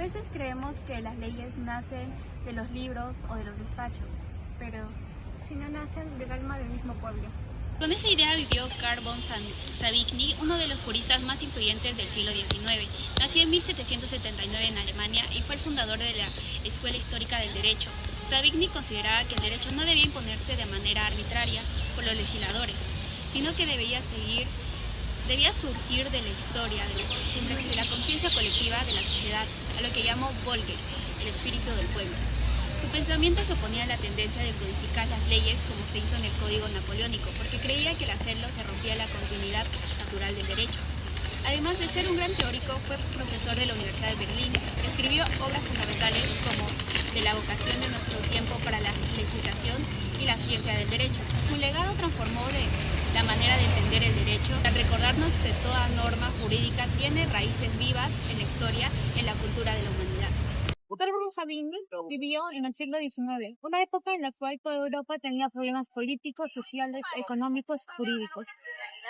veces creemos que las leyes nacen de los libros o de los despachos, pero si no nacen del alma del mismo pueblo. Con esa idea vivió Carl von Savigny, uno de los juristas más influyentes del siglo XIX. Nació en 1779 en Alemania y fue el fundador de la Escuela Histórica del Derecho. Savigny consideraba que el derecho no debía imponerse de manera arbitraria por los legisladores, sino que debía surgir de la historia, de las costumbres y de la conciencia colectiva de la sociedad, a lo que llamó Volkes, el espíritu del pueblo. Su pensamiento se oponía a la tendencia de codificar las leyes como se hizo en el Código Napoleónico, porque creía que al hacerlo se rompía la continuidad natural del derecho. Además de ser un gran teórico, fue profesor de la Universidad de Berlín. Escribió obras fundamentales como De la vocación de nuestro tiempo para la legislación y la ciencia del derecho. Su legado transformó la manera de entender el derecho. Al recordarnos de toda norma jurídica tiene raíces vivas en la historia, en la cultura de la humanidad. Carl von Savigny vivió en el siglo XIX, una época en la cual toda Europa tenía problemas políticos, sociales, económicos, jurídicos.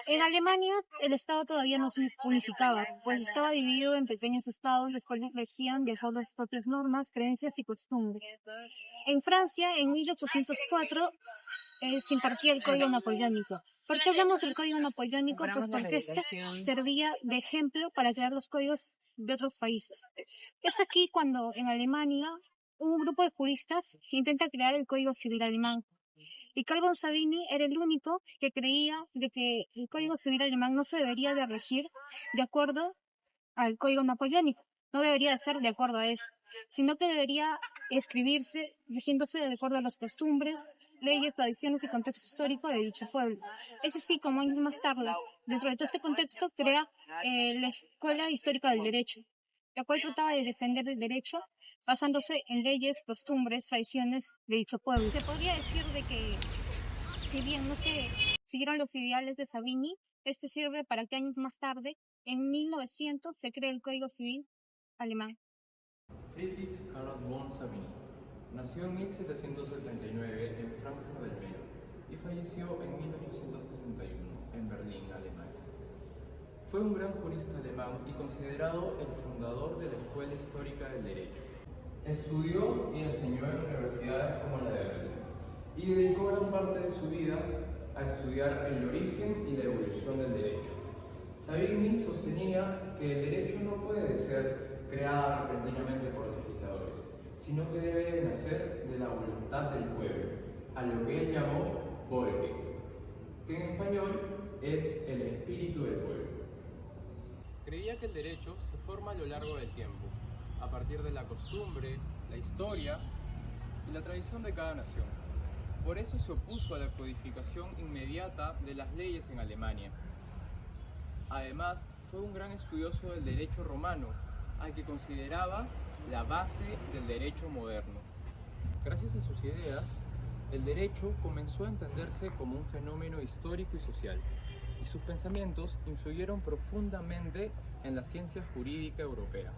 En Alemania, el Estado todavía no se unificaba, pues estaba dividido en pequeños estados, los cuales regían de acuerdo a sus propias normas, creencias y costumbres. En Francia, en 1804, se impartía el Código Napoleónico. ¿Por qué hablamos del Código Napoleónico? Pues porque este servía de ejemplo para crear los códigos de otros países. Es aquí cuando en Alemania un grupo de juristas que intenta crear el Código Civil alemán. Y Carl von Savigny era el único que creía de que el Código Civil alemán no se debería de regir de acuerdo al Código Napoleónico, no debería de ser de acuerdo a eso, sino que debería escribirse rigiéndose de acuerdo a las costumbres, leyes, tradiciones y contexto histórico de dicho pueblo. Es así como años más tarde, dentro de todo este contexto, crea la Escuela Histórica del Derecho, la cual trataba de defender el derecho basándose en leyes, costumbres, tradiciones de dicho pueblo. Se podría decir de que, si bien no se siguieron los ideales de Savigny, este sirve para que años más tarde, en 1900, se cree el Código Civil alemán. Friedrich Karl von Savigny nació en 1779 en Frankfurt del Meno y falleció en 1861 en Berlín, Alemania. Fue un gran jurista alemán y considerado el fundador de la Escuela Histórica del Derecho. Estudió y enseñó en universidades como la de Berlín y dedicó gran parte de su vida a estudiar el origen y la evolución del derecho. Savigny sostenía que el derecho no puede ser creado repentinamente por legisladores, sino que debe nacer de la voluntad del pueblo, a lo que él llamó Volkes, que en español es el espíritu del pueblo. Creía que el derecho se forma a lo largo del tiempo, a partir de la costumbre, la historia y la tradición de cada nación. Por eso se opuso a la codificación inmediata de las leyes en Alemania. Además, fue un gran estudioso del derecho romano, al que consideraba la base del derecho moderno. Gracias a sus ideas, el derecho comenzó a entenderse como un fenómeno histórico y social, y sus pensamientos influyeron profundamente en la ciencia jurídica europea.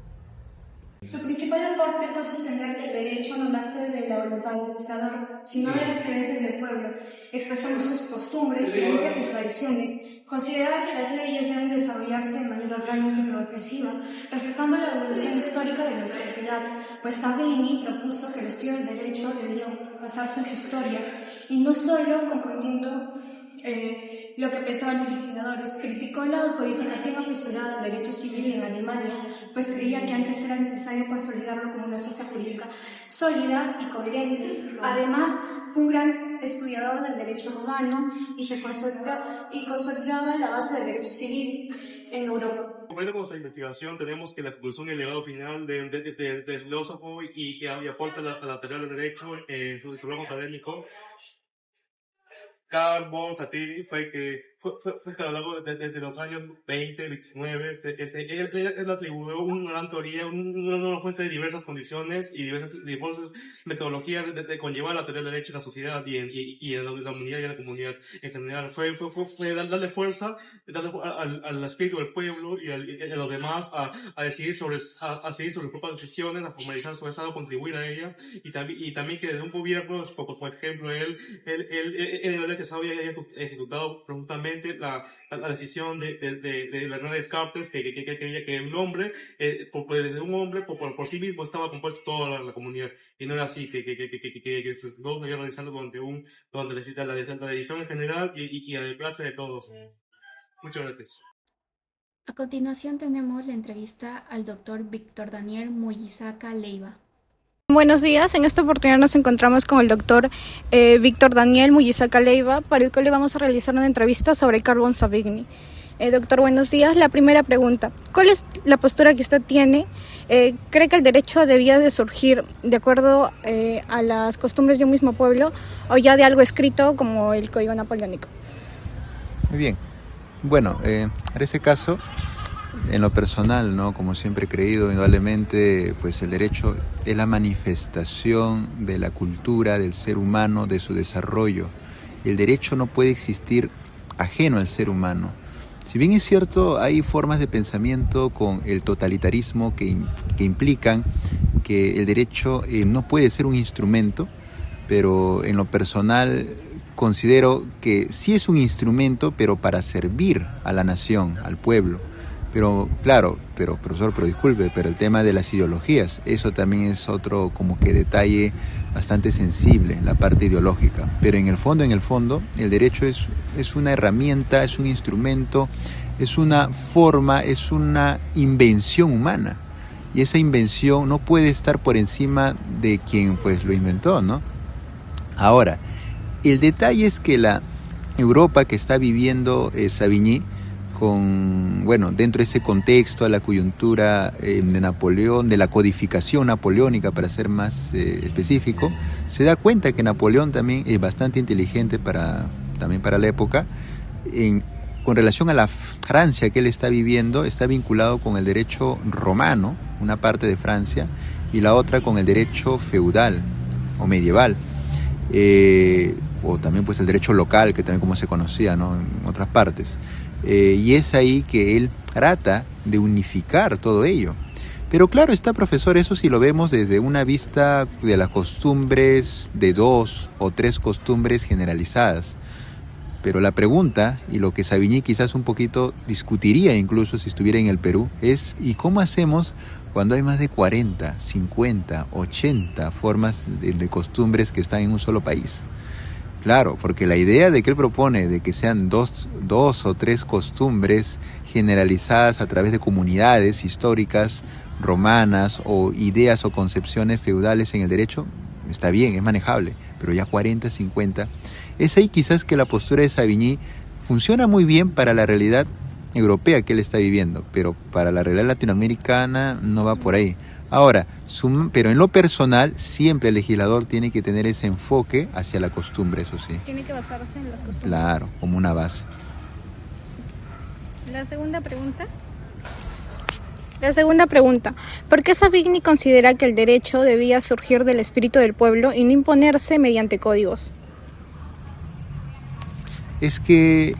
Su principal aporte fue sostener que el derecho no nace de la voluntad del legislador, sino de las creencias del pueblo, expresando sus costumbres, creencias y tradiciones. Consideraba que las leyes deben desarrollarse de manera orgánica y progresiva, reflejando la evolución histórica de nuestra sociedad, pues Savigny propuso que el estudio del derecho debía basarse en su historia, y no solo comprendiendo lo que pensaban los legisladores. Criticó la codificación apresurada del derecho civil en Alemania, pues creía que antes era necesario consolidarlo como una ciencia jurídica sólida y coherente. Además, fue un gran estudiador del derecho romano y consolidaba la base del derecho civil en Europa. Con nuestra investigación tenemos que la conclusión y el legado final del filósofo y que aporta a la teoría del derecho en su trabajo académico, Carl von Savigny, fue que a lo largo de los años 20, 19, él atribuyó una gran teoría, una fuente de diversas condiciones y diversas metodologías de conllevar la teoría del derecho en la sociedad y en la humanidad y en la comunidad en general. Fue darle fuerza al espíritu del pueblo y a los demás a decidir sobre sus propias decisiones, a formalizar su estado, a contribuir a ella, y también que desde un gobierno, por ejemplo, él se había ejecutado justamente la decisión de Bernard Descartes que quería que un hombre, desde un hombre, por sí mismo estaba compuesto toda la comunidad. Y no era así, que se había realizado donde necesita la edición en general y a la clase de todos. Muchas gracias. A continuación tenemos la entrevista al doctor Víctor Daniel Mujisaca Leiva. Buenos días, en esta oportunidad nos encontramos con el doctor Víctor Daniel Mujisaca Leiva, para el cual le vamos a realizar una entrevista sobre Carl von Savigny. Doctor, buenos días. La primera pregunta, ¿cuál es la postura que usted tiene? ¿Cree que el derecho debía de surgir de acuerdo a las costumbres de un mismo pueblo o ya de algo escrito como el Código Napoleónico? Muy bien. Bueno, en ese caso, en lo personal, ¿no? Como siempre he creído, indudablemente, pues el derecho es la manifestación de la cultura del ser humano, de su desarrollo. El derecho no puede existir ajeno al ser humano. Si bien es cierto, hay formas de pensamiento con el totalitarismo que implican que el derecho no puede ser un instrumento, pero en lo personal considero que sí es un instrumento, pero para servir a la nación, al pueblo. Pero claro, profesor, disculpe, pero el tema de las ideologías, eso también es otro como que detalle bastante sensible, la parte ideológica. Pero en el fondo, el derecho es una herramienta, es un instrumento, es una forma, es una invención humana. Y esa invención no puede estar por encima de quien pues lo inventó, ¿no? Ahora, el detalle es que la Europa que está viviendo Savigny, dentro de ese contexto, la coyuntura de Napoleón, de la codificación napoleónica, para ser más específico, se da cuenta que Napoleón también es bastante inteligente también para la época. Con relación a la Francia que él está viviendo, está vinculado con el derecho romano, una parte de Francia, y la otra con el derecho feudal o medieval. O también pues el derecho local, que también como se conocía, ¿no?, en otras partes. Y es ahí que él trata de unificar todo ello. Pero claro está, profesor, eso si lo vemos desde una vista de las costumbres, de 2 o 3 costumbres generalizadas. Pero la pregunta, y lo que Savigny quizás un poquito discutiría incluso si estuviera en el Perú, es ¿y cómo hacemos cuando hay más de 40, 50, 80 formas de costumbres que están en un solo país? Claro, porque la idea de que él propone de que sean dos o 3 costumbres generalizadas a través de comunidades históricas, romanas, o ideas o concepciones feudales en el derecho, está bien, es manejable, pero ya 40, 50, es ahí quizás que la postura de Savigny funciona muy bien para la realidad europea que él está viviendo, pero para la realidad latinoamericana no va por ahí. Ahora, pero en lo personal, siempre el legislador tiene que tener ese enfoque hacia la costumbre, eso sí. Tiene que basarse en las costumbres. Claro, como una base. La segunda pregunta. ¿Por qué Savigny considera que el derecho debía surgir del espíritu del pueblo y no imponerse mediante códigos? Es que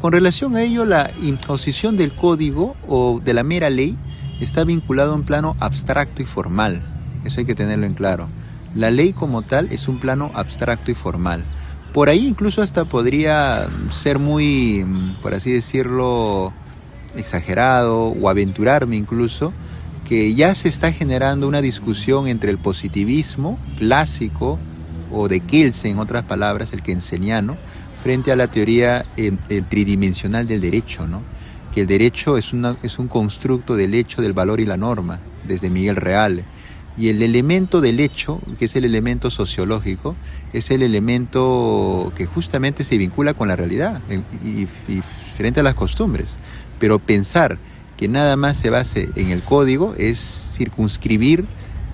con relación a ello, la imposición del código o de la mera ley está vinculado a un plano abstracto y formal. Eso hay que tenerlo en claro. La ley como tal es un plano abstracto y formal. Por ahí incluso hasta podría ser muy, por así decirlo, exagerado o aventurarme incluso, que ya se está generando una discusión entre el positivismo clásico o de Kelsen, en otras palabras, el keynesiano, frente a la teoría tridimensional del derecho, ¿no? Que el derecho es un constructo del hecho, del valor y la norma, desde Miguel Reale. Y el elemento del hecho, que es el elemento sociológico, es el elemento que justamente se vincula con la realidad y frente a las costumbres. Pero pensar que nada más se base en el código es circunscribir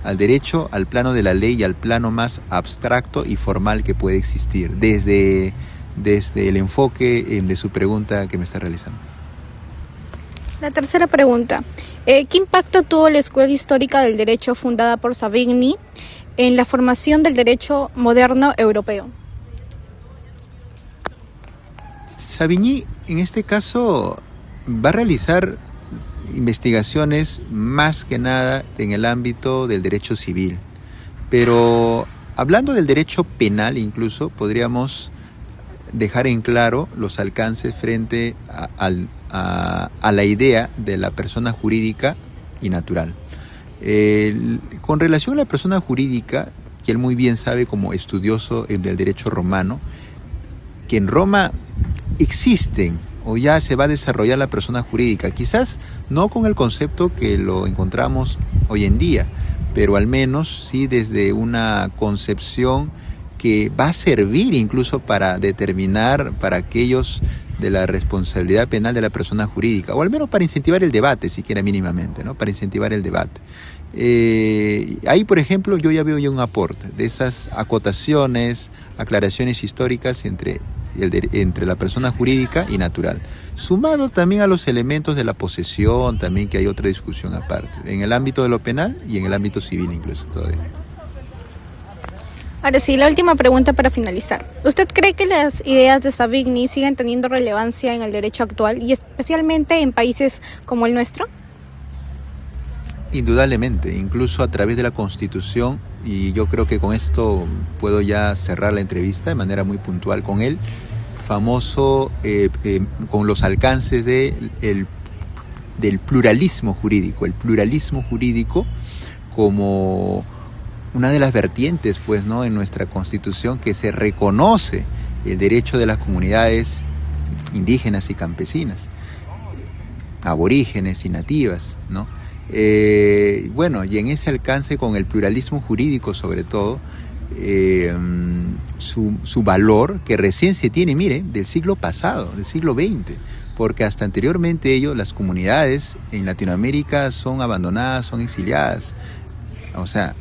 al derecho al plano de la ley y al plano más abstracto y formal que puede existir, desde el enfoque de su pregunta que me está realizando. La tercera pregunta. ¿Qué impacto tuvo la Escuela Histórica del Derecho fundada por Savigny en la formación del derecho moderno europeo? Savigny, en este caso, va a realizar investigaciones más que nada en el ámbito del derecho civil. Pero hablando del derecho penal incluso, podríamos dejar en claro los alcances frente a la idea de la persona jurídica y natural. Con relación a la persona jurídica, que él muy bien sabe como estudioso del derecho romano, que en Roma existen o ya se va a desarrollar la persona jurídica, quizás no con el concepto que lo encontramos hoy en día, pero al menos sí desde una concepción que va a servir incluso para determinar para aquellos de la responsabilidad penal de la persona jurídica, o al menos para incentivar el debate, siquiera mínimamente, ¿no? Para incentivar el debate. Ahí, por ejemplo, yo ya veo un aporte de esas acotaciones, aclaraciones históricas entre la persona jurídica y natural, sumado también a los elementos de la posesión, también que hay otra discusión aparte, en el ámbito de lo penal y en el ámbito civil incluso todavía. Ahora sí, la última pregunta para finalizar. ¿Usted cree que las ideas de Savigny siguen teniendo relevancia en el derecho actual y especialmente en países como el nuestro? Indudablemente, incluso a través de la Constitución, y yo creo que con esto puedo ya cerrar la entrevista de manera muy puntual con él, famoso con los alcances del pluralismo jurídico, el pluralismo jurídico como una de las vertientes, pues, ¿no?, en nuestra Constitución, que se reconoce el derecho de las comunidades indígenas y campesinas, aborígenes y nativas, ¿no? Bueno, y en ese alcance con el pluralismo jurídico sobre todo, su valor que recién se tiene, mire, del siglo pasado, del siglo XX, porque hasta anteriormente las comunidades en Latinoamérica son abandonadas, son exiliadas. O sea,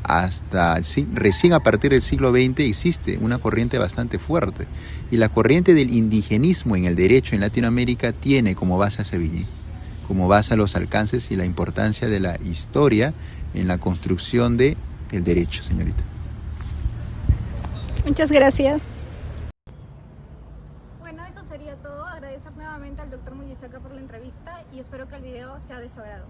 recién a partir del siglo XX existe una corriente bastante fuerte, y la corriente del indigenismo en el derecho en Latinoamérica tiene como base a Savigny, como base a los alcances y la importancia de la historia en la construcción del derecho, señorita. Muchas gracias. Bueno, eso sería todo. Agradecer nuevamente al doctor Muyisaca por la entrevista y espero que el video sea de su agrado.